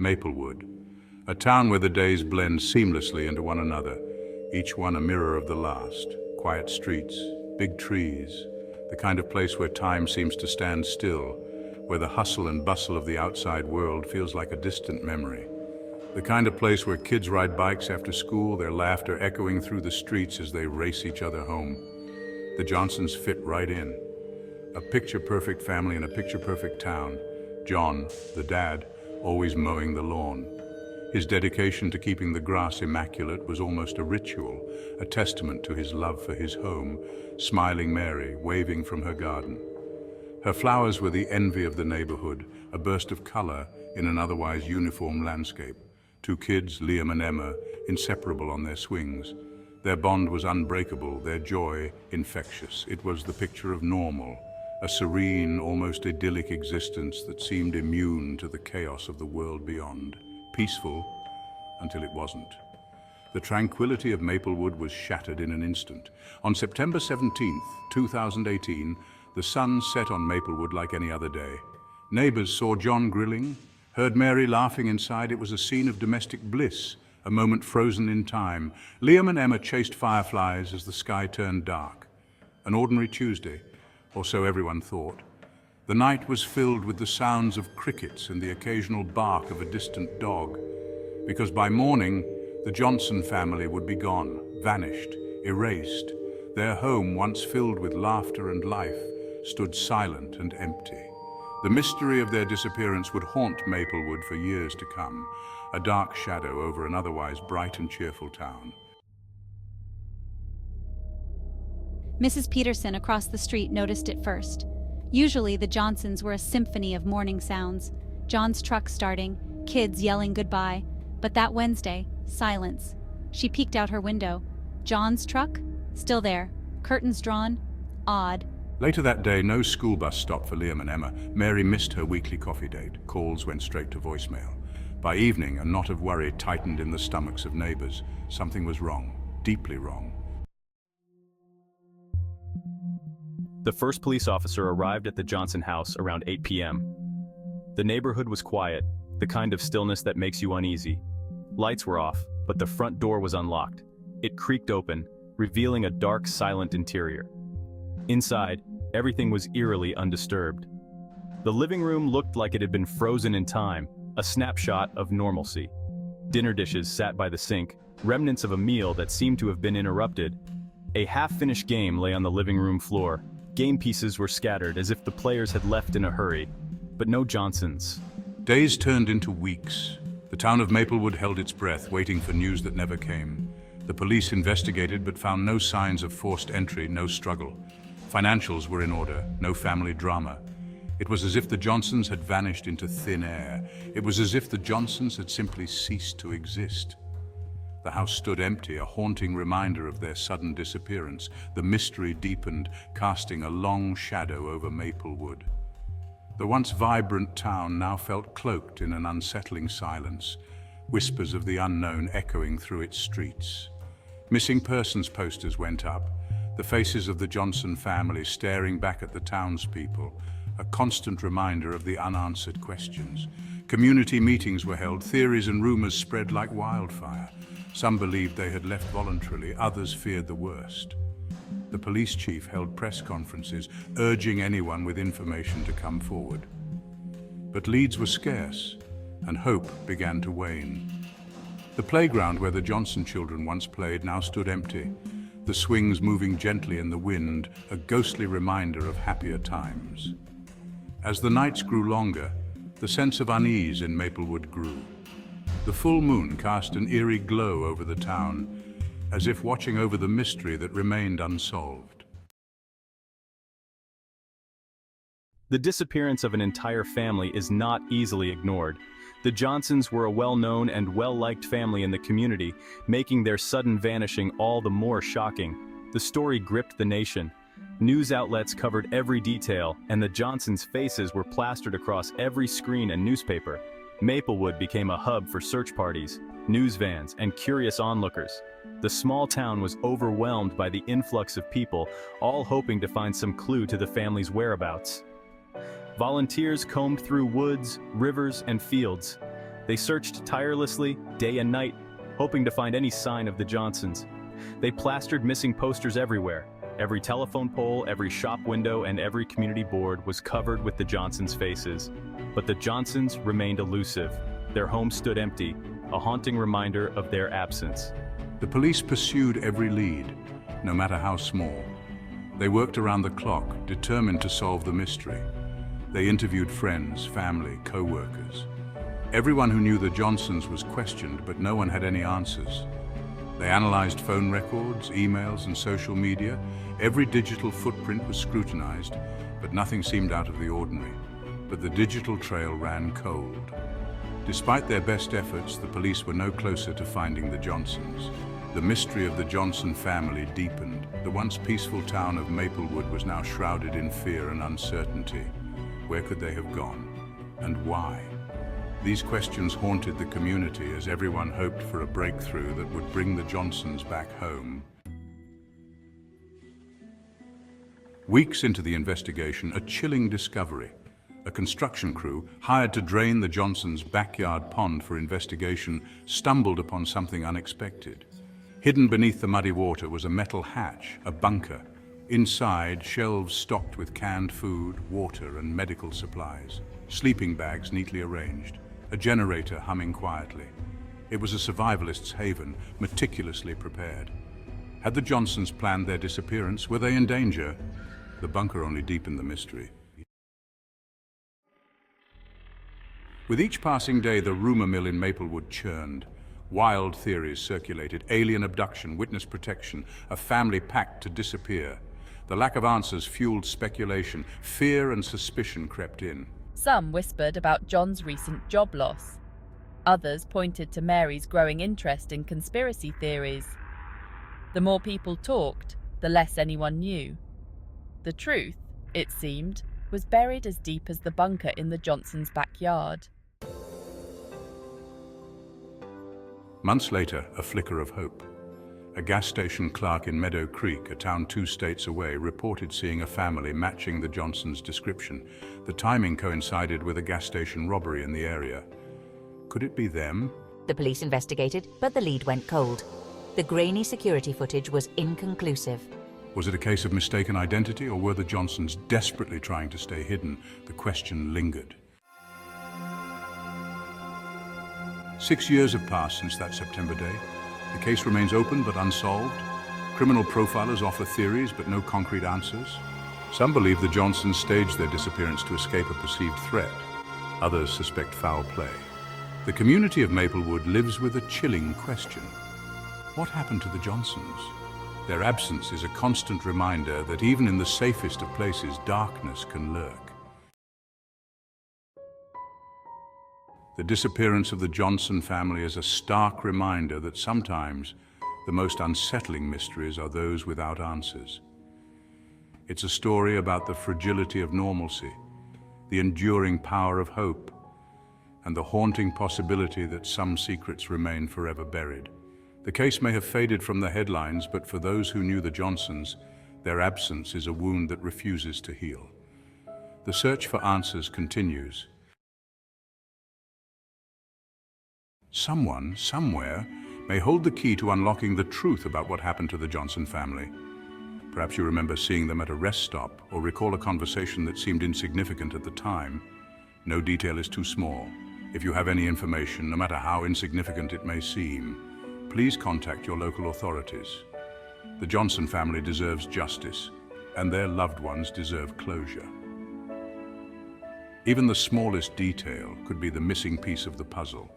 Maplewood, a town where the days blend seamlessly into one another, each one a mirror of the last. Quiet streets, big trees, the kind of place where time seems to stand still, where the hustle and bustle of the outside world feels like a distant memory. The kind of place where kids ride bikes after school, their laughter echoing through the streets as they race each other home. The Johnsons fit right in. A picture-perfect family in a picture-perfect town. John, the dad, always mowing the lawn. His dedication to keeping the grass immaculate was almost a ritual, a testament to his love for his home, smiling Mary, waving from her garden. Her flowers were the envy of the neighborhood, a burst of color in an otherwise uniform landscape. Two kids, Liam and Emma, inseparable on their swings. Their bond was unbreakable, their joy infectious. It was the picture of normal, a serene, almost idyllic existence that seemed immune to the chaos of the world beyond. Peaceful until it wasn't. The tranquility of Maplewood was shattered in an instant. On September 17th, 2018, the sun set on Maplewood like any other day. Neighbors saw John grilling, heard Mary laughing inside. It was a scene of domestic bliss, a moment frozen in time. Liam and Emma chased fireflies as the sky turned dark. An ordinary Tuesday, or so everyone thought. The night was filled with the sounds of crickets and the occasional bark of a distant dog, because by morning, the Johnson family would be gone, vanished, erased. Their home, once filled with laughter and life, stood silent and empty. The mystery of their disappearance would haunt Maplewood for years to come, a dark shadow over an otherwise bright and cheerful town. Mrs. Peterson across the street noticed it first. Usually the Johnsons were a symphony of morning sounds. John's truck starting, kids yelling goodbye. But that Wednesday, silence. She peeked out her window. John's truck? Still there. Curtains drawn. Odd. Later that day, no school bus stopped for Liam and Emma. Mary missed her weekly coffee date. Calls went straight to voicemail. By evening, a knot of worry tightened in the stomachs of neighbors. Something was wrong, deeply wrong. The first police officer arrived at the Johnson house around 8 p.m. The neighborhood was quiet, the kind of stillness that makes you uneasy. Lights were off, but the front door was unlocked. It creaked open, revealing a dark, silent interior. Inside, everything was eerily undisturbed. The living room looked like it had been frozen in time, a snapshot of normalcy. Dinner dishes sat by the sink, remnants of a meal that seemed to have been interrupted. A half-finished game lay on the living room floor. Game pieces were scattered as if the players had left in a hurry, but no Johnsons. Days turned into weeks. The town of Maplewood held its breath, waiting for news that never came. The police investigated but found no signs of forced entry, no struggle. Financials were in order, no family drama. It was as if the Johnsons had vanished into thin air. It was as if the Johnsons had simply ceased to exist. The house stood empty, a haunting reminder of their sudden disappearance. The mystery deepened, casting a long shadow over Maplewood. The once vibrant town now felt cloaked in an unsettling silence, whispers of the unknown echoing through its streets. Missing persons posters went up, the faces of the Johnson family staring back at the townspeople, a constant reminder of the unanswered questions. Community meetings were held, theories and rumors spread like wildfire. Some believed they had left voluntarily, others feared the worst. The police chief held press conferences, urging anyone with information to come forward. But leads were scarce, and hope began to wane. The playground where the Johnson children once played now stood empty, the swings moving gently in the wind, a ghostly reminder of happier times. As the nights grew longer, the sense of unease in Maplewood grew. The full moon cast an eerie glow over the town, as if watching over the mystery that remained unsolved. The disappearance of an entire family is not easily ignored. The Johnsons were a well-known and well-liked family in the community, making their sudden vanishing all the more shocking. The story gripped the nation. News outlets covered every detail, and the Johnsons' faces were plastered across every screen and newspaper. Maplewood became a hub for search parties, news vans, and curious onlookers. The small town was overwhelmed by the influx of people, all hoping to find some clue to the family's whereabouts. Volunteers combed through woods, rivers, and fields. They searched tirelessly, day and night, hoping to find any sign of the Johnsons. They plastered missing posters everywhere. Every telephone pole, every shop window, and every community board was covered with the Johnsons' faces. But the Johnsons remained elusive. Their home stood empty, a haunting reminder of their absence. The police pursued every lead, no matter how small. They worked around the clock, determined to solve the mystery. They interviewed friends, family, co-workers. Everyone who knew the Johnsons was questioned, but no one had any answers. They analyzed phone records, emails, and social media. Every digital footprint was scrutinized, but nothing seemed out of the ordinary. But the digital trail ran cold. Despite their best efforts, the police were no closer to finding the Johnsons. The mystery of the Johnson family deepened. The once peaceful town of Maplewood was now shrouded in fear and uncertainty. Where could they have gone? And why? These questions haunted the community as everyone hoped for a breakthrough that would bring the Johnsons back home. Weeks into the investigation, a chilling discovery. A construction crew, hired to drain the Johnsons' backyard pond for investigation, stumbled upon something unexpected. Hidden beneath the muddy water was a metal hatch, a bunker. Inside, shelves stocked with canned food, water, and medical supplies. Sleeping bags neatly arranged. A generator humming quietly. It was a survivalist's haven, meticulously prepared. Had the Johnsons planned their disappearance? Were they in danger? The bunker only deepened the mystery. With each passing day, the rumor mill in Maplewood churned. Wild theories circulated: alien abduction, witness protection, a family pact to disappear. The lack of answers fueled speculation. Fear and suspicion crept in. Some whispered about John's recent job loss. Others pointed to Mary's growing interest in conspiracy theories. The more people talked, the less anyone knew. The truth, it seemed, was buried as deep as the bunker in the Johnsons' backyard. Months later, a flicker of hope. A gas station clerk in Meadow Creek, a town 2 states away, reported seeing a family matching the Johnsons' description. The timing coincided with a gas station robbery in the area. Could it be them? The police investigated, but the lead went cold. The grainy security footage was inconclusive. Was it a case of mistaken identity, or were the Johnsons desperately trying to stay hidden? The question lingered. 6 years have passed since that September day. The case remains open but unsolved. Criminal profilers offer theories but no concrete answers. Some believe the Johnsons staged their disappearance to escape a perceived threat. Others suspect foul play. The community of Maplewood lives with a chilling question. What happened to the Johnsons? Their absence is a constant reminder that even in the safest of places, darkness can lurk. The disappearance of the Johnson family is a stark reminder that sometimes the most unsettling mysteries are those without answers. It's a story about the fragility of normalcy, the enduring power of hope, and the haunting possibility that some secrets remain forever buried. The case may have faded from the headlines, but for those who knew the Johnsons, their absence is a wound that refuses to heal. The search for answers continues. Someone, somewhere, may hold the key to unlocking the truth about what happened to the Johnson family. Perhaps you remember seeing them at a rest stop or recall a conversation that seemed insignificant at the time. No detail is too small. If you have any information, no matter how insignificant it may seem, please contact your local authorities. The Johnson family deserves justice, and their loved ones deserve closure. Even the smallest detail could be the missing piece of the puzzle.